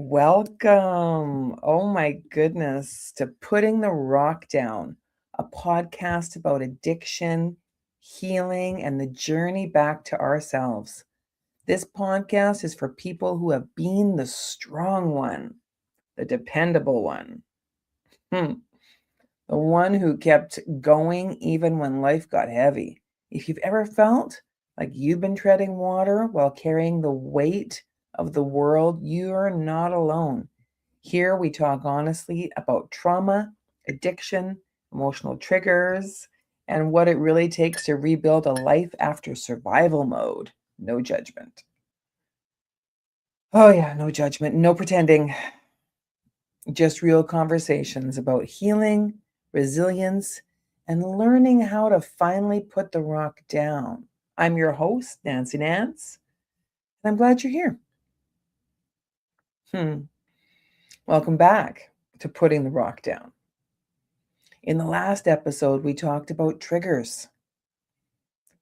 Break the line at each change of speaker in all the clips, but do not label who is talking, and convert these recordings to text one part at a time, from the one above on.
Welcome. Oh my goodness, to Putting the Rock Down, a podcast about addiction, healing, and the journey back to ourselves. This podcast is for people who have been the strong one, the dependable one, the one who kept going even when life got heavy. If you've ever felt like you've been treading water while carrying the weight of the world, you're not alone. Here we talk honestly about trauma, addiction, emotional triggers, and what it really takes to rebuild a life after survival mode. No judgment. Oh, yeah, no judgment, no pretending. Just real conversations about healing, resilience, and learning how to finally put the rock down. I'm your host, Nance, and I'm glad you're here. Welcome back to Putting the Rock Down. In the last episode, we talked about triggers.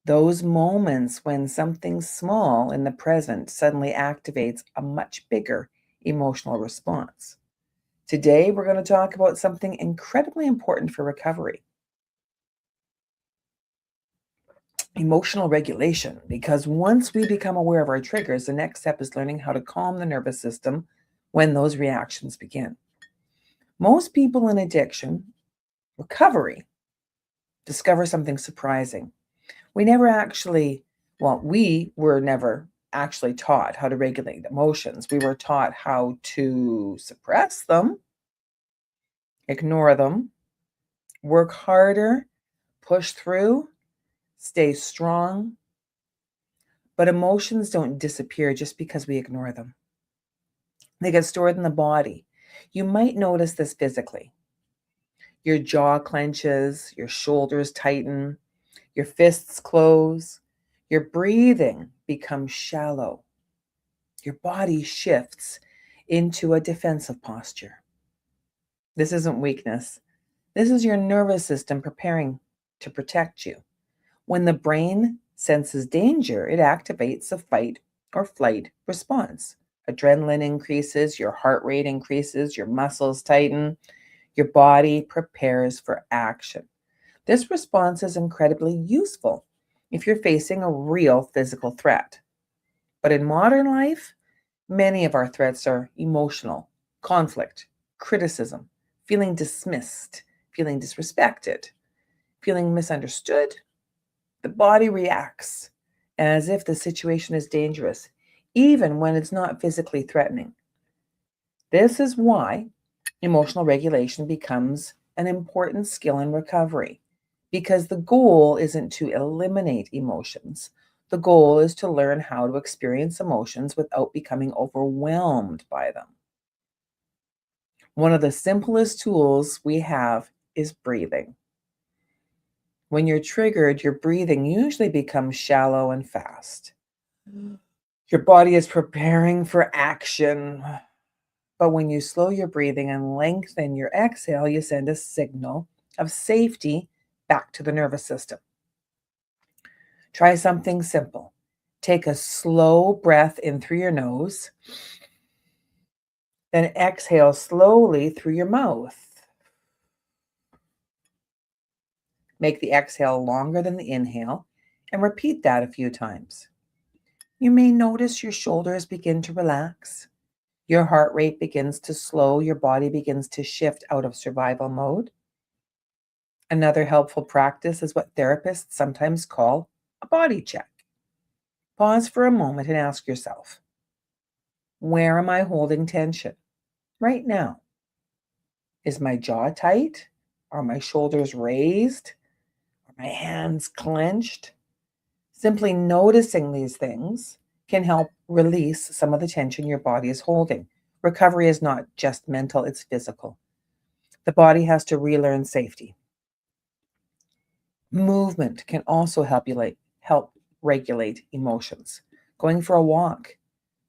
Those moments when something small in the present suddenly activates a much bigger emotional response. Today, we're going to talk about something incredibly important for recovery: emotional regulation. Because once we become aware of our triggers, the next step is learning how to calm the nervous system when those reactions begin. Most people in addiction recovery discover something surprising. We were never actually taught how to regulate emotions. We were taught how to suppress them, ignore them, work harder, push through, stay strong. But emotions don't disappear just because we ignore them. They get stored in the body. You might notice this physically. Your jaw clenches, your shoulders tighten, your fists close, your breathing becomes shallow. Your body shifts into a defensive posture. This isn't weakness. This is your nervous system preparing to protect you. When the brain senses danger, it activates a fight or flight response. Adrenaline increases, your heart rate increases, your muscles tighten, your body prepares for action. This response is incredibly useful if you're facing a real physical threat. But in modern life, many of our threats are emotional: conflict, criticism, feeling dismissed, feeling disrespected, feeling misunderstood. The body reacts as if the situation is dangerous, even when it's not physically threatening. This is why emotional regulation becomes an important skill in recovery, because the goal isn't to eliminate emotions. The goal is to learn how to experience emotions without becoming overwhelmed by them. One of the simplest tools we have is breathing. When you're triggered, your breathing usually becomes shallow and fast. Your body is preparing for action. But when you slow your breathing and lengthen your exhale, you send a signal of safety back to the nervous system. Try something simple. Take a slow breath in through your nose, then exhale slowly through your mouth. Make the exhale longer than the inhale and repeat that a few times. You may notice your shoulders begin to relax. Your heart rate begins to slow. Your body begins to shift out of survival mode. Another helpful practice is what therapists sometimes call a body check. Pause for a moment and ask yourself, where am I holding tension right now? Is my jaw tight? Are my shoulders raised? Are my hands clenched? Simply noticing these things can help release some of the tension your body is holding. Recovery is not just mental, it's physical. The body has to relearn safety. Movement can also help regulate emotions. Going for a walk,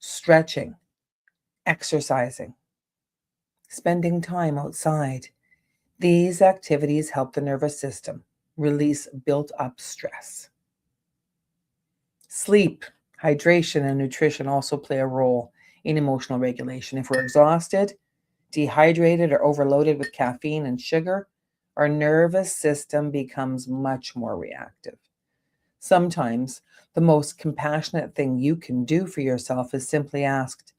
stretching, exercising, spending time outside. These activities help the nervous system release built up stress. Sleep, hydration, and nutrition also play a role in emotional regulation. If we're exhausted, dehydrated, or overloaded with caffeine and sugar, our nervous system becomes much more reactive. Sometimes the most compassionate thing you can do for yourself is simply ask,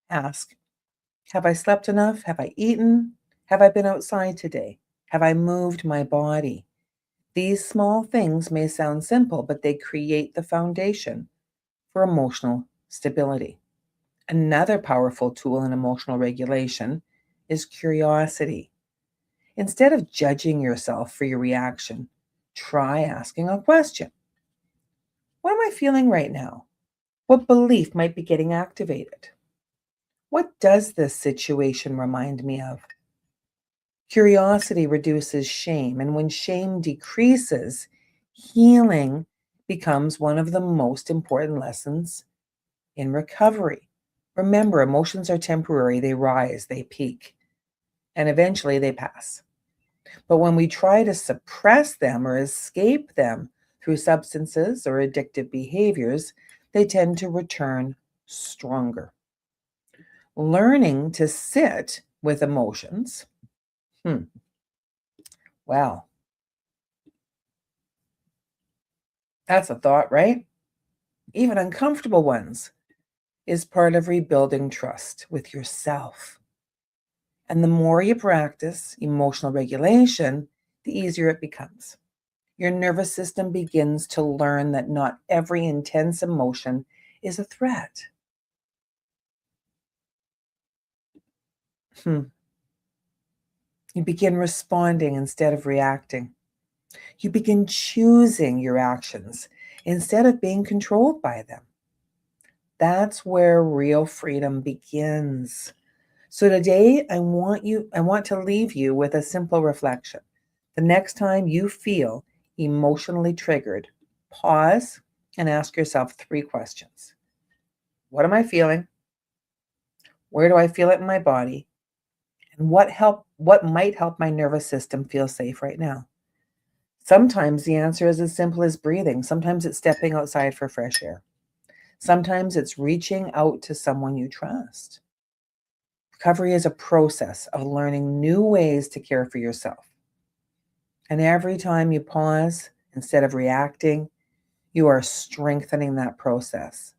have I slept enough? Have I eaten? Have I been outside today? Have I moved my body? These small things may sound simple, but they create the foundation for emotional stability. Another powerful tool in emotional regulation is curiosity. Instead of judging yourself for your reaction, try asking a question. What am I feeling right now? What belief might be getting activated? What does this situation remind me of? Curiosity reduces shame, and when shame decreases, healing becomes one of the most important lessons in recovery. Remember, emotions are temporary, they rise, they peak, and eventually they pass. But when we try to suppress them or escape them through substances or addictive behaviors, they tend to return stronger. Learning to sit with emotions, well, that's a thought, right? Even uncomfortable ones, is part of rebuilding trust with yourself. And the more you practice emotional regulation, the easier it becomes. Your nervous system begins to learn that not every intense emotion is a threat. You begin responding instead of reacting. You begin choosing your actions instead of being controlled by them. That's where real freedom begins. So today I want to leave you with a simple reflection. The next time you feel emotionally triggered, pause and ask yourself 3 questions. What am I feeling? Where do I feel it in my body? And what might help my nervous system feel safe right now? Sometimes the answer is as simple as breathing. Sometimes it's stepping outside for fresh air. Sometimes it's reaching out to someone you trust. Recovery is a process of learning new ways to care for yourself. And every time you pause, instead of reacting, you are strengthening that process.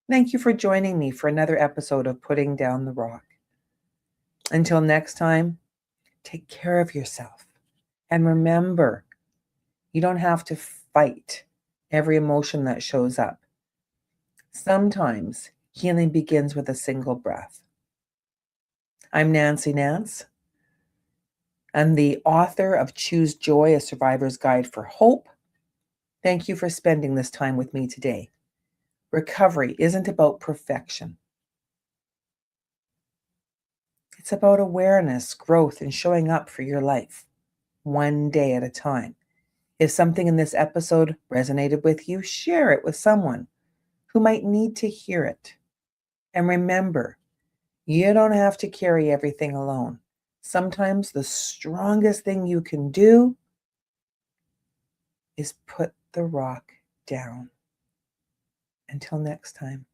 Thank you for joining me for another episode of Putting Down the Rock. Until next time, take care of yourself. And remember, you don't have to fight every emotion that shows up. Sometimes healing begins with a single breath. I'm Nance. I'm the author of Choose Joy, A Survivor's Guide for Hope. Thank you for spending this time with me today. Recovery isn't about perfection. It's about awareness, growth, and showing up for your life, one day at a time. If something in this episode resonated with you, share it with someone who might need to hear it. And remember, you don't have to carry everything alone. Sometimes the strongest thing you can do is put the rock down. Until next time.